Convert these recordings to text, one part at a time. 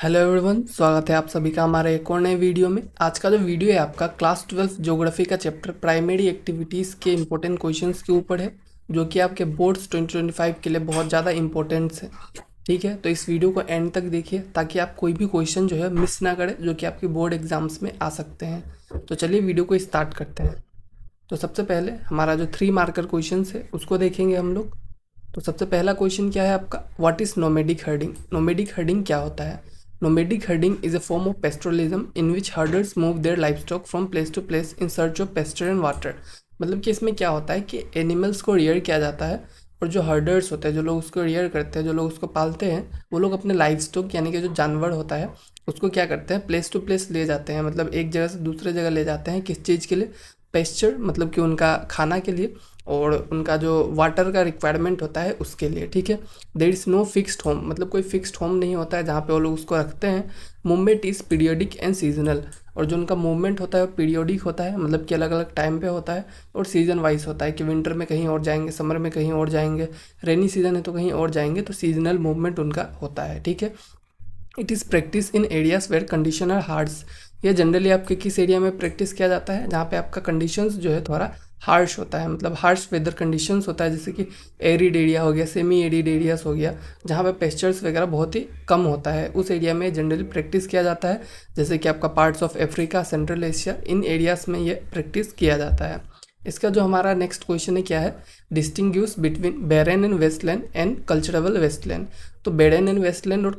Hello everyone, स्वागत है आप सभी का हमारे एक और नए वीडियो में। आज का जो वीडियो है आपका क्लास 12 ज्योग्राफी का चैप्टर प्राइमरी एक्टिविटीज़ के इंपॉर्टेंट क्वेश्चंस के ऊपर है, जो कि आपके बोर्ड्स 2025 के लिए बहुत ज़्यादा इंपॉर्टेंट्स है। ठीक है, तो इस वीडियो को एंड तक देखिए ताकि आप कोई भी क्वेश्चन जो है मिस ना करें, जो कि आपके बोर्ड एग्जाम्स में आ सकते हैं। तो चलिए वीडियो को स्टार्ट करते हैं। तो सबसे पहले हमारा जो 3 मार्कर क्वेश्चन है उसको देखेंगे हम लोग। तो सबसे पहला क्वेश्चन क्या है आपका, what is nomadic herding. Nomadic herding क्या होता है? Nomadic herding is a form of pastoralism in which herders move their livestock from place to place in search of pasture and water। मतलब कि इसमें क्या होता है कि एनिमल्स को रियर किया जाता है, और जो हर्डर्स होते हैं, जो लोग उसको रियर करते हैं, जो लोग उसको पालते हैं, वो लोग अपने लाइव स्टॉक यानी कि जो जानवर होता है उसको क्या करते हैं, प्लेस टू प्लेस ले जाते हैं। मतलब एक जगह से दूसरे जगह ले जाते हैं। किस चीज़ के लिए? पेस्चर, मतलब कि उनका खाना के लिए, और उनका जो वाटर का रिक्वायरमेंट होता है उसके लिए। ठीक है, there is no fixed home, मतलब कोई फिक्स्ड होम नहीं होता है जहाँ पे वो लोग उसको रखते हैं। Movement is periodic and seasonal, और जो उनका मूवमेंट होता है वो पीरियोडिक होता है, मतलब कि अलग अलग टाइम पे होता है, और सीजन वाइज होता है कि विंटर में कहीं और जाएंगे, समर में कहीं और जाएंगे, रेनी सीजन है तो कहीं और जाएंगे। तो सीजनल मूवमेंट उनका होता है। ठीक है, it is practice in areas where condition are hards. ये जनरली आपके किस एरिया में प्रैक्टिस किया जाता है? जहाँ पे आपका कंडीशंस जो है थोड़ा हार्श होता है, मतलब हार्श वेदर कंडीशंस होता है, जैसे कि एरिड एरिया हो गया, सेमी एरिड एरियाज हो गया, जहाँ पे पेस्चर्स वगैरह बहुत ही कम होता है, उस एरिया में जनरली प्रैक्टिस किया जाता है। जैसे कि आपका parts of Africa, central Asia, in areas में ये प्रैक्टिस किया जाता है। इसका जो हमारा नेक्स्ट क्वेश्चन है क्या है, distinguish between barren and wasteland and culturable wasteland. तो बैरन एंड वेस्टलैंड और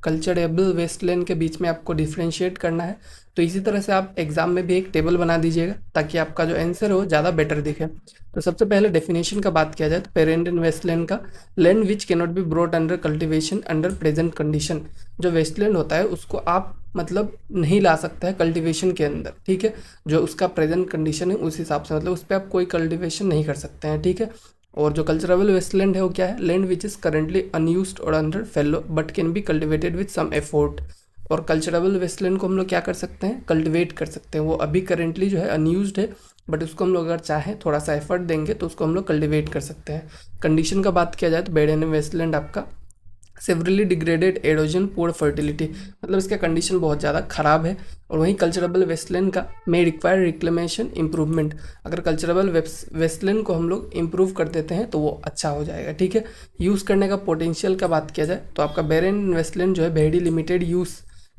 कल्चरेबल वेस्टलैंड के बीच में आपको डिफ्रेंशिएट करना है। तो इसी तरह से आप एग्जाम में भी एक टेबल बना दीजिएगा ताकि आपका जो आंसर हो ज़्यादा बेटर दिखे। तो सबसे पहले डेफिनेशन का बात किया जाए तो बैरन एंड वेस्टलैंड का, land which can not be brought under cultivation under present condition. जो वेस्टलैंड होता है उसको आप मतलब नहीं ला सकता है कल्टिवेशन के अंदर। ठीक है, जो उसका प्रेजेंट कंडीशन है उस हिसाब से, मतलब उस पर आप कोई कल्टिवेशन नहीं कर सकते हैं। ठीक है, और जो कल्चरेबल वेस्टलैंड है वो क्या है, land which is currently unused और under fallow but can be cultivated with some effort. और कल्चरेबल वेस्टलैंड को हम लोग क्या कर सकते हैं, कल्टिवेट कर सकते हैं। वो अभी करेंटली जो है अनयूज्ड है, बट उसको हम लोग अगर चाहें थोड़ा सा एफर्ट देंगे तो उसको हम लोग कल्टिवेट कर सकते हैं। कंडीशन का बात किया जाए तो बैरन वेस्टलैंड आपका severally degraded halogen poor fertility, मतलब इसका कंडीशन बहुत ज़्यादा ख़राब है। और वहीं कल्चरेबल वेस्टलैंड का मे रिक्वायर रिक्लेमेशन इंप्रूवमेंट। अगर कल्चरेबल वेस्टलैंड को हम लोग इम्प्रूव कर देते हैं तो वो अच्छा हो जाएगा। ठीक है, यूज़ करने का पोटेंशियल का बात किया जाए तो आपका बैरन वेस्टलैंड जो है वेरी लिमिटेड यूज़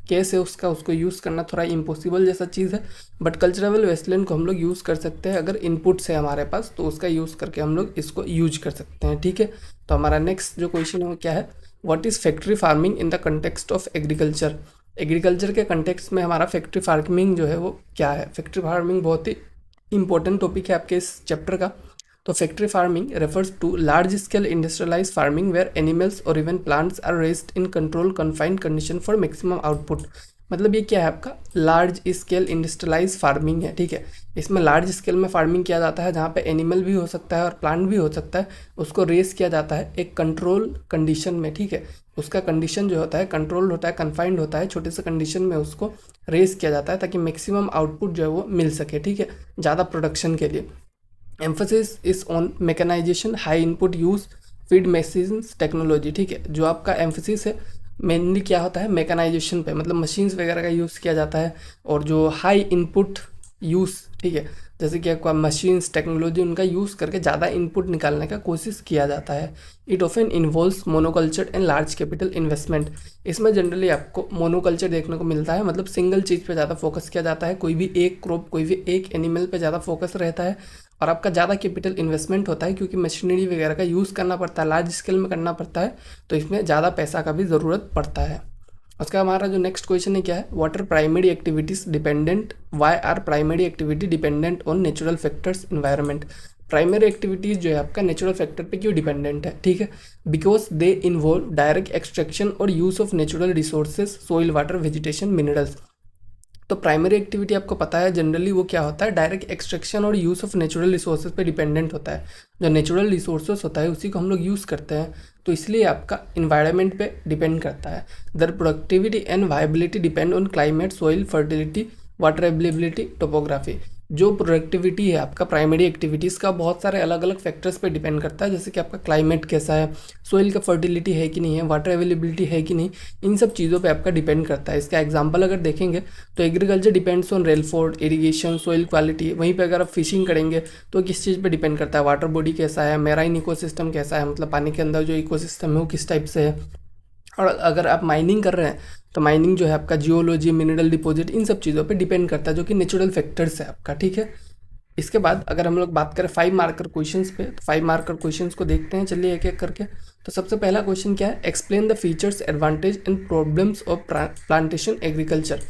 केस है उसका, उसको यूज़ करना थोड़ा इम्पॉसिबल जैसा चीज़ है। बट कल्चरेबल वेस्टलैंड को हम लोग यूज़ कर सकते हैं, अगर इनपुट्स है हमारे पास तो उसका यूज़ करके हम लोग इसको यूज कर सकते हैं। ठीक है, तो हमारा नेक्स्ट जो क्वेश्चन है वो क्या है, what is factory farming in the context of agriculture. Agriculture के कंटेक्स्ट में हमारा फैक्ट्री फार्मिंग जो है वो क्या है। फैक्ट्री फार्मिंग बहुत ही इंपॉर्टेंट टॉपिक है आपके इस चैप्टर का। तो factory farming refers to large scale industrialize farming where animals और even plants are raised in control confined condition for maximum output. मतलब ये क्या है आपका, लार्ज स्केल इंडस्ट्रियलाइज फार्मिंग है। ठीक है, इसमें लार्ज स्केल में फार्मिंग किया जाता है जहाँ पे एनिमल भी हो सकता है और प्लांट भी हो सकता है, उसको रेस किया जाता है एक कंट्रोल कंडीशन में। ठीक है, उसका कंडीशन जो होता है कंट्रोल होता है, कन्फाइंड होता है, छोटे से कंडीशन में उसको रेस किया जाता है ताकि मैक्सिमम आउटपुट जो है वो मिल सके। ठीक है, ज़्यादा प्रोडक्शन के लिए। Emphasis is on mechanisation, high input use, feed machines technology. ठीक है, जो आपका एम्फोसिस है मेनली क्या होता है, मैकेनाइजेशन पे, मतलब मशीन्स वगैरह का यूज़ किया जाता है, और जो हाई इनपुट यूज़। ठीक है, जैसे कि आपका मशीन्स टेक्नोलॉजी उनका यूज़ करके ज़्यादा इनपुट निकालने का कोशिश किया जाता है। It often involves monoculture and large capital investment. इसमें जनरली आपको मोनोकल्चर देखने को मिलता है, मतलब सिंगल चीज़ पे ज़्यादा फोकस किया जाता है, कोई भी एक क्रॉप, कोई भी एक एनिमल पे ज़्यादा फोकस रहता है, और आपका ज़्यादा कैपिटल इन्वेस्टमेंट होता है क्योंकि मशीनरी वगैरह का यूज़ करना पड़ता है, लार्ज स्केल में करना पड़ता है, तो इसमें ज़्यादा पैसा का भी ज़रूरत पड़ता है। उसका हमारा जो नेक्स्ट क्वेश्चन है क्या है, what are primary activities dependent, why are primary activity dependent on natural factors environment. Primary activities जो है आपका नेचुरल फैक्टर पे क्यों डिपेंडेंट है? ठीक है, because they involve direct extraction और use of natural resources, soil, water, vegetation, minerals. तो प्राइमरी एक्टिविटी आपको पता है जनरली वो क्या होता है, डायरेक्ट एक्सट्रैक्शन और यूज़ ऑफ नेचुरल रिसोर्सेज पे डिपेंडेंट होता है। जो नेचुरल रिसोर्सेज होता है उसी को हम लोग यूज़ करते हैं, तो इसलिए आपका इन्वायरमेंट पे डिपेंड करता है। Their productivity and viability depend on climate, soil, fertility, water availability, topography. जो प्रोडक्टिविटी है आपका प्राइमरी एक्टिविटीज़ का बहुत सारे अलग अलग फैक्टर्स पे डिपेंड करता है, जैसे कि आपका क्लाइमेट कैसा है, सोइल का फर्टिलिटी है कि नहीं है, वाटर अवेलेबिलिटी है कि नहीं, इन सब चीज़ों पे आपका डिपेंड करता है। इसका एग्जांपल अगर देखेंगे तो agriculture depends on rainfall, irrigation, soil quality. वहीं पे अगर आप फिशिंग करेंगे तो किस चीज़ पे डिपेंड करता है, वाटर बॉडी कैसा है, मैराइन इकोसिस्टम कैसा है, मतलब पानी के अंदर जो इकोसिस्टम है वो किस टाइप से है। और अगर आप माइनिंग कर रहे हैं तो माइनिंग जो है आपका जियोलॉजी, मिनरल डिपॉजिट, इन सब चीज़ों पे डिपेंड करता है, जो कि नेचुरल फैक्टर्स है आपका, ठीक है। इसके बाद अगर हम लोग बात करें 5 मार्कर क्वेश्चंस पे, तो 5 मार्कर क्वेश्चंस को देखते हैं, चलिए एक एक करके। तो सबसे पहला क्वेश्चन क्या है, explain the features, advantage and problems of plantation agriculture.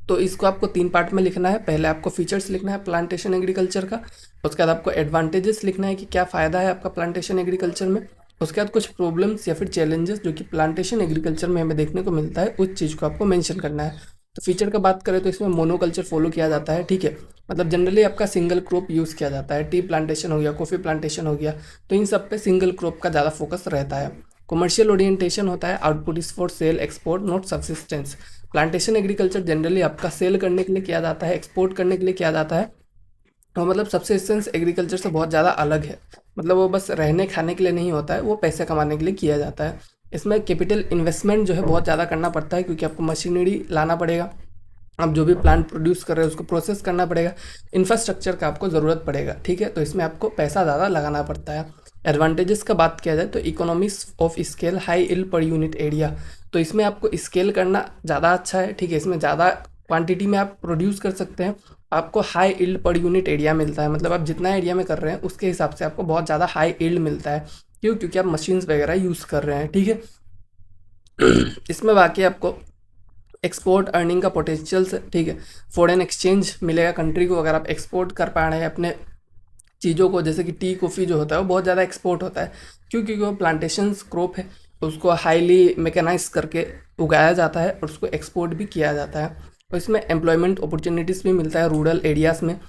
तो इसको आपको 3 पार्ट में लिखना है। पहले आपको फीचर्स लिखना है प्लांटेशन एग्रीकल्चर का, उसके बाद आपको एडवांटेजेस लिखना है कि क्या फ़ायदा है आपका प्लांटेशन एग्रीकल्चर में, उसके बाद कुछ प्रॉब्लम्स या फिर चैलेंजेस जो कि प्लांटेशन एग्रीकल्चर में हमें देखने को मिलता है, उस चीज़ को आपको मेंशन करना है। तो फीचर का बात करें तो इसमें मोनोकल्चर फॉलो किया जाता है, ठीक है। मतलब जनरली आपका सिंगल क्रॉप यूज़ किया जाता है, टी प्लांटेशन हो गया, कॉफ़ी प्लांटेशन हो गया, तो इन सब पे सिंगल क्रॉप का ज़्यादा फोकस रहता है। कमर्शियल ओरिएंटेशन होता है, output is for sale, export, not subsistence. Plantation agriculture generally आपका सेल करने के लिए किया जाता है, एक्सपोर्ट करने के लिए किया जाता है, तो मतलब सब्सिस्टेंस एग्रीकल्चर से बहुत ज़्यादा अलग है। मतलब वो बस रहने खाने के लिए नहीं होता है, वो पैसे कमाने के लिए किया जाता है। इसमें कैपिटल इन्वेस्टमेंट जो है बहुत ज़्यादा करना पड़ता है, क्योंकि आपको मशीनरी लाना पड़ेगा, आप जो भी प्लांट प्रोड्यूस कर रहे हैं उसको प्रोसेस करना पड़ेगा, इंफ्रास्ट्रक्चर का आपको ज़रूरत पड़ेगा, ठीक है। तो इसमें आपको पैसा ज़्यादा लगाना पड़ता है। एडवांटेजेस का बात किया जाए तो economics of scale, high yield per unit area. तो इसमें आपको स्केल करना ज़्यादा अच्छा है, ठीक है। इसमें ज़्यादा क्वांटिटी में आप प्रोड्यूस कर सकते हैं, आपको high yield per unit area मिलता है, मतलब आप जितना एरिया में कर रहे हैं उसके हिसाब से आपको बहुत ज़्यादा हाई इल्ड मिलता है। क्यों? क्योंकि आप मशीन्स वगैरह यूज़ कर रहे हैं, ठीक है। इसमें बाकी आपको एक्सपोर्ट अर्निंग का पोटेंशियल से, ठीक है, फॉरेन एक्सचेंज मिलेगा कंट्री को अगर आप एक्सपोर्ट कर पा रहे हैं अपने चीज़ों को, जैसे कि टी कॉफ़ी जो होता है वो बहुत ज़्यादा एक्सपोर्ट होता है। क्यों? क्योंकि वो प्लांटेशंस क्रॉप है, उसको हाईली मैकेनाइज करके उगाया जाता है और उसको एक्सपोर्ट भी किया जाता है। और इसमें एम्प्लॉयमेंट अपॉर्चुनिटीज़ भी मिलता है रूरल एरियाज़ में,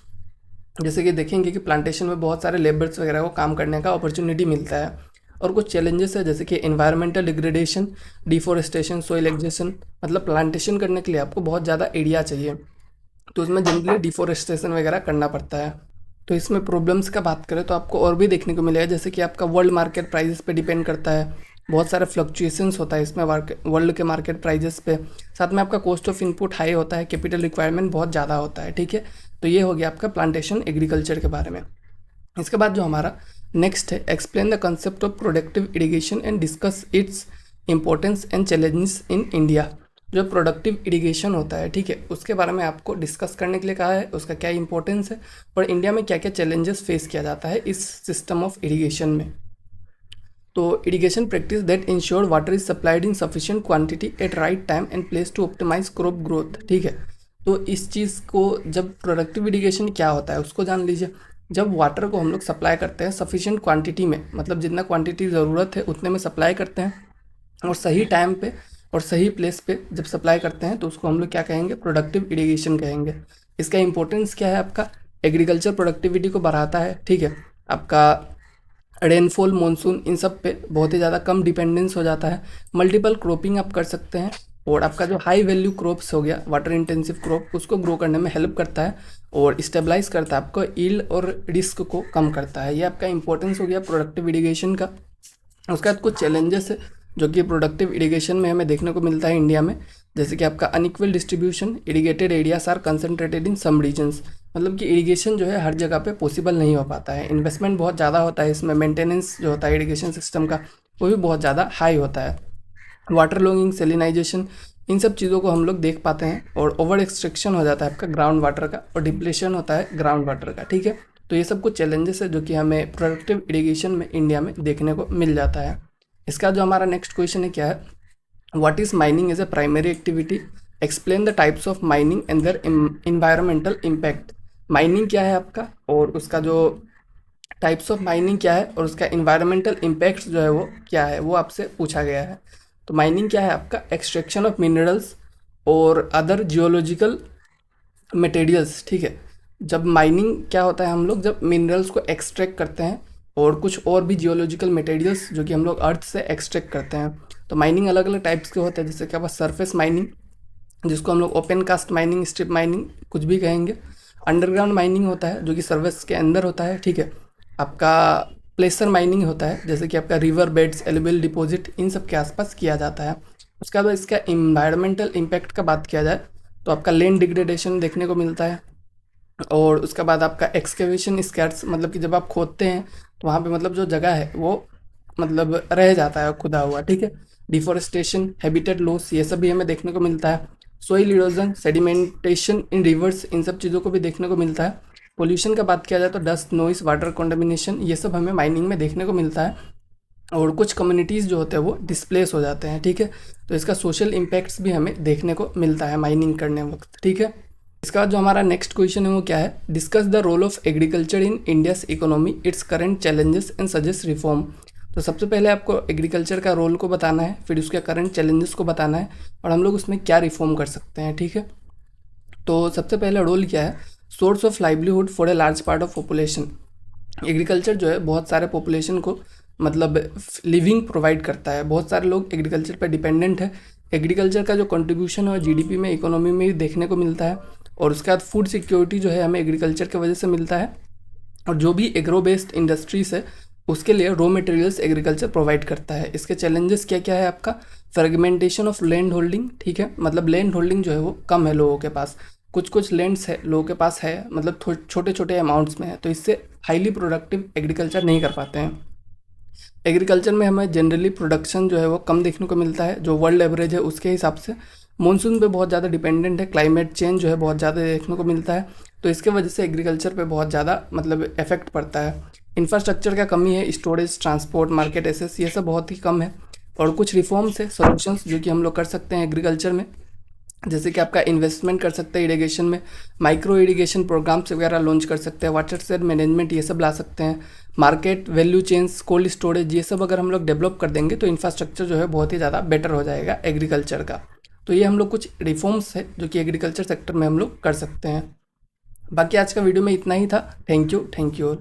जैसे कि देखेंगे कि प्लांटेशन में बहुत सारे लेबर्स वगैरह को काम करने का अपॉर्चुनिटी मिलता है। और कुछ चैलेंजेस है, जैसे कि एनवायरमेंटल डिग्रेडेशन, डिफोरेस्टेशन, सोइल एग्जेशन। मतलब प्लांटेशन करने के लिए आपको बहुत ज़्यादा एरिया चाहिए, तो उसमें जनरली डिफोरेस्टेशन वगैरह करना पड़ता है। तो इसमें प्रॉब्लम्स का बात करें तो आपको और भी देखने को मिलेगा, जैसे कि आपका वर्ल्ड मार्केट प्राइजेस पे डिपेंड करता है, बहुत सारे फ्लक्चुएशंस होता है इसमें वर्ल्ड के मार्केट प्राइजेस पे। साथ में आपका कॉस्ट ऑफ इनपुट हाई होता है, कैपिटल रिक्वायरमेंट बहुत ज़्यादा होता है, ठीक है। तो ये हो गया आपका प्लांटेशन एग्रीकल्चर के बारे में। इसके बाद जो हमारा नेक्स्ट है, explain the concept of productive irrigation and discuss its importance and challenges in India. जो प्रोडक्टिव इरिगेशन होता है, ठीक है, उसके बारे में आपको डिस्कस करने के लिए कहा है, उसका क्या इंपॉर्टेंस है और इंडिया में क्या क्या चैलेंजेस फेस किया जाता है इस सिस्टम ऑफ इरिगेशन में। तो irrigation practice that ensure water is supplied in sufficient quantity at right time and place to optimise crop growth, ठीक है। तो इस चीज़ को, जब प्रोडक्टिव इरिगेशन क्या होता है उसको जान लीजिए। जब वाटर को हम लोग सप्लाई करते हैं सफिशिएंट क्वांटिटी में, मतलब जितना क्वांटिटी ज़रूरत है उतने में सप्लाई करते हैं, और सही टाइम पे और सही प्लेस पे जब सप्लाई करते हैं तो उसको हम लोग क्या कहेंगे, प्रोडक्टिव इरिगेशन कहेंगे। इसका इंपॉर्टेंस क्या है, आपका एग्रीकल्चर प्रोडक्टिविटी को बढ़ाता है, ठीक है। आपका रेनफॉल, मानसून, इन सब पे बहुत ही ज़्यादा कम डिपेंडेंस हो जाता है। मल्टीपल क्रॉपिंग आप कर सकते हैं, और आपका जो हाई वैल्यू क्रॉप्स हो गया, वाटर इंटेंसिव क्रॉप, उसको ग्रो करने में हेल्प करता है और स्टेबलाइज करता है, आपको ईल्ड और रिस्क को कम करता है। ये आपका इंपॉर्टेंस हो गया प्रोडक्टिव इरिगेशन का। उसके बाद कुछ चैलेंजेस है जो कि प्रोडक्टिव इरिगेशन में हमें देखने को मिलता है इंडिया में, जैसे कि आपका unequal distribution, irrigated areas are concentrated in some regions. मतलब कि इरिगेशन जो है हर जगह पे पॉसिबल नहीं हो पाता है, इन्वेस्टमेंट बहुत ज़्यादा होता है इसमें, मेंटेनेंस जो होता है इरिगेशन सिस्टम का वो भी बहुत ज़्यादा हाई होता है। वाटर लॉगिंग, सेलिनाइजेशन, इन सब चीज़ों को हम लोग देख पाते हैं, और ओवर एक्सट्रैक्शन हो जाता है आपका ग्राउंड वाटर का, और डिप्लेशन होता है ग्राउंड वाटर का, ठीक है। तो ये सब कुछ चैलेंजेस है जो कि हमें प्रोडक्टिव इरिगेशन में इंडिया में देखने को मिल जाता है। इसका जो हमारा नेक्स्ट क्वेश्चन है क्या है, what is mining as a primary activity, explain the types of mining and their environmental impact. Mining क्या है आपका, और उसका जो टाइप्स ऑफ माइनिंग क्या है, और उसका इन्वायरमेंटल इम्पैक्ट जो है वो क्या है, वो आपसे पूछा गया है। तो माइनिंग क्या है आपका, एक्सट्रैक्शन ऑफ मिनरल्स और अदर जियोलॉजिकल मटेरियल्स, ठीक है। जब माइनिंग क्या होता है, हम लोग जब मिनरल्स को एक्सट्रैक्ट करते हैं और कुछ और भी जियोलॉजिकल मटेरियल्स जो कि हम लोग अर्थ से एक्सट्रैक्ट करते हैं। तो माइनिंग अलग अलग टाइप्स के होते हैं, जैसे कि आपका सरफेस माइनिंग, जिसको हम लोग open cast mining, strip mining कुछ भी कहेंगे। अंडरग्राउंड माइनिंग होता है जो कि सर्विस के अंदर होता है, ठीक है। आपका प्लेसर माइनिंग होता है जैसे कि आपका रिवर बेड्स, एलुवियल डिपॉजिट, इन सब के आसपास किया जाता है। उसके बाद इसका इन्वायरमेंटल इम्पैक्ट का बात किया जाए तो आपका लैंड डिग्रेडेशन देखने को मिलता है। और उसके बाद आपका एक्सकेवेशन स्कैर्स, मतलब कि जब आप खोदते हैं तो वहाँ पे मतलब जो जगह है वो मतलब रह जाता है खुदा हुआ, ठीक है। डिफोरेस्टेशन, हैबिटेट लॉस, ये सब भी हमें देखने को मिलता है। सोइल इरोजन, सेडिमेंटेशन इन रिवर्स, इन सब चीज़ों को भी देखने को मिलता है। पोल्यूशन का बात किया जाए तो डस्ट, नॉइस, वाटर कंटामिनेशन, ये सब हमें माइनिंग में देखने को मिलता है। और कुछ कम्युनिटीज़ जो होते हैं वो डिस्प्लेस हो जाते हैं, ठीक है। तो इसका सोशल इम्पैक्ट्स भी हमें देखने को मिलता है माइनिंग करने वक्त, ठीक है। इसका जो हमारा नेक्स्ट क्वेश्चन है वो क्या है, discuss the role of agriculture in India's economy, its current challenges and suggest reform. तो सबसे पहले आपको एग्रीकल्चर का रोल को बताना है, फिर उसके करंट चैलेंजेस को बताना है और हम लोग उसमें क्या रिफॉर्म कर सकते हैं, ठीक है। तो सबसे पहला रोल क्या है, source of livelihood for a large part of population. Agriculture जो है बहुत सारे पॉपुलेशन को मतलब लिविंग प्रोवाइड करता है, बहुत सारे लोग एग्रीकल्चर पर डिपेंडेंट है। एग्रीकल्चर का जो कंट्रीब्यूशन है जीडीपी में, इकोनॉमी में भी देखने को मिलता है। और उसके बाद फूड सिक्योरिटी जो है हमें एग्रीकल्चर की वजह से मिलता है। और जो भी एग्रो बेस्ड इंडस्ट्रीज है उसके लिए रॉ मटेरियल्स एग्रीकल्चर प्रोवाइड करता है। इसके चैलेंजेस क्या क्या है, आपका फ्रेगमेंटेशन ऑफ लैंड होल्डिंग, ठीक है, मतलब लैंड होल्डिंग जो है वो कम है लोगों के पास, कुछ कुछ लैंड्स है लोगों के पास है, मतलब छोटे छोटे अमाउंट्स में है, तो इससे हाईली प्रोडक्टिव एग्रीकल्चर नहीं कर पाते हैं। एग्रीकल्चर में हमें जनरली प्रोडक्शन जो है वो कम देखने को मिलता है, जो वर्ल्ड एवरेज है उसके हिसाब से। मानसून पे बहुत ज़्यादा डिपेंडेंट है, क्लाइमेट चेंज जो है बहुत ज़्यादा देखने को मिलता है, तो इसके वजह से एग्रीकल्चर पे बहुत ज़्यादा मतलब इफेक्ट पड़ता है। इंफ्रास्ट्रक्चर का कमी है, स्टोरेज, ट्रांसपोर्ट, मार्केट एसेस, ये सब बहुत ही कम है। और कुछ रिफॉर्म्स है, सॉल्यूशंस जो कि हम लोग कर सकते हैं एग्रीकल्चर में, जैसे कि आपका इन्वेस्टमेंट कर सकते हैं इरिगेशन में, माइक्रो इरिगेशन प्रोग्राम्स वगैरह लॉन्च कर सकते हैं, वाटर शेड मैनेजमेंट ये सब ला सकते हैं, market value chains, cold storage, ये सब अगर हम लोग डेवलप कर देंगे तो इंफ्रास्ट्रक्चर जो है बहुत ही ज़्यादा बेटर हो जाएगा एग्रीकल्चर का। तो ये हम लोग कुछ रिफॉर्म्स है जो कि एग्रीकल्चर सेक्टर में हम लोग कर सकते हैं। बाकी आज का वीडियो में इतना ही था। Thank you all.